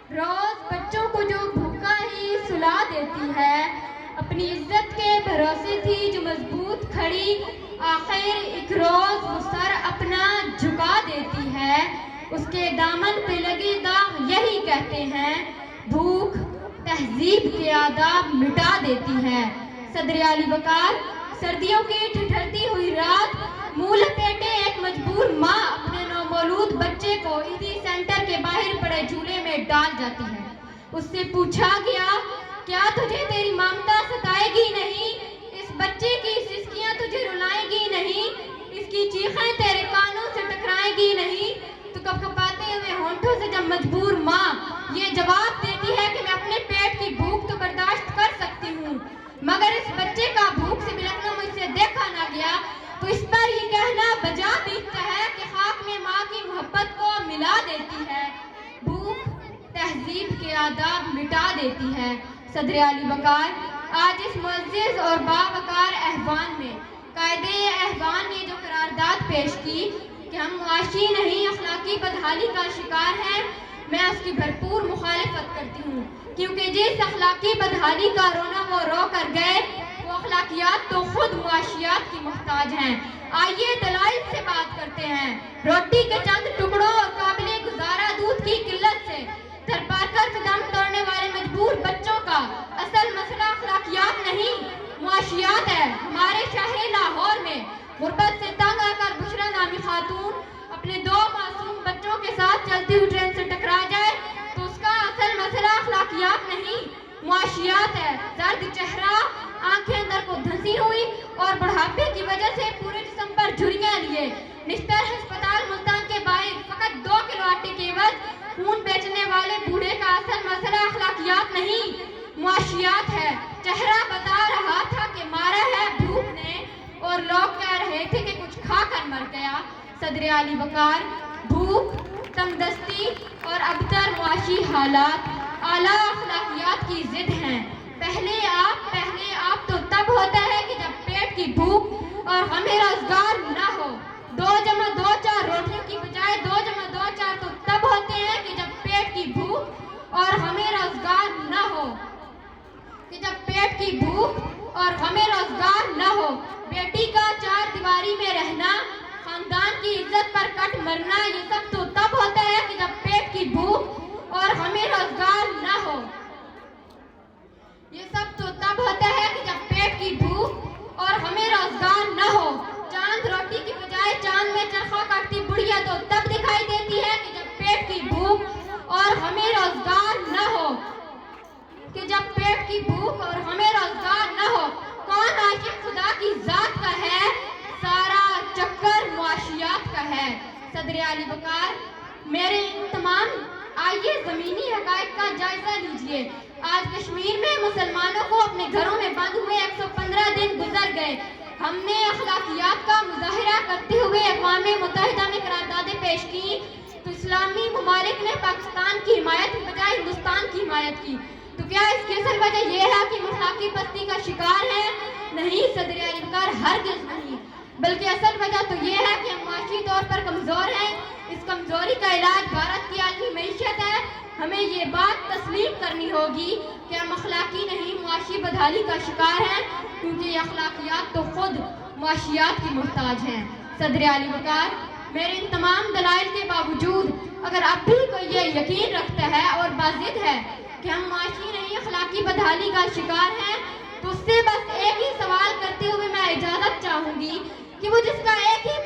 روز بچوں کو جو بھوکا ہی سلا دیتی ہے، اپنی عزت کے بھروسے تھی جو مضبوط کھڑی، آخر ایک روز وہ سر اپنا جھکا دیتی ہے۔ اس کے دامن پہ لگے داغ یہی کہتے ہیں، بھوک تہذیب کے آداب مٹا دیتی ہے۔ صدر علی وقار، سردیوں کی ٹھٹھرتی ہوئی رات، منہ لپیٹے ایک مجبور ماں اپنے نومولود بچے کو عیدی سینٹر کے باہر پڑے جھولے میں ڈال جاتی ہے۔ اس سے پوچھا گیا، کیا تجھے تیری ممتا ستائے گی نہیں؟ اس بچے کی سسکیاں تجھے رلائیں گی نہیں؟ اس کی چیخیں تیرے کانوں سے ٹکرائیں گی نہیں؟ تو کپکپاتے ہوئے ہونٹوں سے جب مجبور ماں یہ جواب دیتی ہے کہ میں اپنے پیٹ کی بھوک تو برداشت کر سکتی ہوں، مگر اس بچے کا بھوک سے بلکنا مجھ سے دیکھا نہ گیا، تو اس پر یہ کہنا بجا بیتتا ہے کہ خاک میں ماں کی محبت کو ملا دیتی ہے، بھوک تہذیب کے آداب مٹا دیتی ہے۔ صدر علی وقار، آج اس معزز اور باوقار احوان میں قائد احوان نے جو قرارداد پیش کی کہ ہم معاشی نہیں اخلاقی بدحالی کا شکار ہیں، میں اس کی بھرپور مخالفت کرتی ہوں، کیونکہ جس اخلاقی بدحالی کا رونا وہ رو کر گئے، وہ اخلاقیات تو خود معاشیات کی محتاج ہیں۔ آئیے دلائل سے بات کرتے ہیں۔ روٹی کے چند ٹکڑوں اور قابل گزارا دودھ کی قلت سے تھرپار کر قدم توڑنے والے مجبور بچوں کا اصل مسئلہ اخلاقیات نہیں، معاشیات ہے۔ ہمارے شہر لاہور میں غربت سے تنگ آ کر بشرا نامی خاتون اپنے 2 معصوم بچوں کے ساتھ چلتی ہوئی ٹرین سے ٹکرا جائے تو اس کا اصل مسئلہ اخلاقیات نہیں، معاشیات ہے۔ زرد چہرہ، آنکھیں اندر کو دھنسی ہوئی اور بڑھاپے کی وجہ سے پورے جسم پر جھریاں لیے نشتر ہسپتال ملتان کے باہر فقط 2 کلو آٹے کے عوض خون بیچنے والے بوڑھے کا اصل مسئلہ اخلاقیات نہیں، معاشیات ہے۔ چہرہ بتا رہا تھا کہ مارا ہے بھوک نے، اور لوگ کہہ رہے تھے کہ کچھ کھا کر مر گیا۔ صدر علی وقار، بھوک، تنگ دستی اور ابتر معاشی حالات اعلیٰ اخلاقیات کی ضد ہیں۔ پہلے آپ تو تب ہوتا ہے کہ جب پیٹ کی بھوک اور غم روزگار نہ ہو۔ 2 جمع 2 4 روٹیوں کی بجائے 2 جمع 2 4 تو تب ہوتے ہیں کہ جب پیٹ کی بھوک اور غم روزگار نہ ہو، بیٹی کا 4 دیواری میں رہنا، خاندان کی عزت پر کٹ مرنا، یہ سب تو تب ہوتا ہے کہ جب پیٹ کی بھوک اور غم روزگار نہ ہو۔ چاند روٹی کی بجائے چاند میں چرخہ کاٹتی بڑھیا تو تب دکھائی دیتی ہے کہ جب پیٹ کی بھوک اور غم روزگار نہ ہو۔ کون عاشق خدا کی ذات کا ہے، سارا چکر معاشیات کا ہے۔ صدر علی وقار، میرے تمام آئیے زمینی حقائق کا جائزہ لیجئے۔ آج کشمیر میں مسلمانوں کو اپنے گھروں میں بند ہوئے 115 دن گزر گئے۔ ہم نے اخلاقیات کا مظاہرہ کرتے ہوئے اقوام متحدہ میں قراردادیں پیش کی تو اسلامی ممالک نے پاکستان کی حمایت کی بجائے ہندوستان کی حمایت کی، تو کیا اس کی اصل وجہ یہ ہے کہ ہم اخلاقی پستی کا شکار ہیں؟ نہیں صدر علی وقار، ہرگز نہیں، بلکہ اصل وجہ تو یہ ہے کہ ہم معاشی طور پر کمزور ہیں۔ اس کمزوری کا علاج بھارت کی عالمی معیشت ہے۔ ہمیں یہ بات تسلیم کرنی ہوگی کہ ہم اخلاقی نہیں معاشی بدحالی کا شکار ہیں، کیونکہ یہ اخلاقیات تو خود معاشیات کی محتاج ہیں۔ صدر علی وقار، میرے ان تمام دلائل کے باوجود اگر اب بھی کوئی یہ یقین رکھتا ہے اور باضد ہے کہ ہم معاشی نہیں اخلاقی بدحالی کا شکار ہیں، تو اس سے بس ایک ہی سوال کرتے ہوئے میں اجازت چاہوں گی کہ وہ جس کا ایک ہی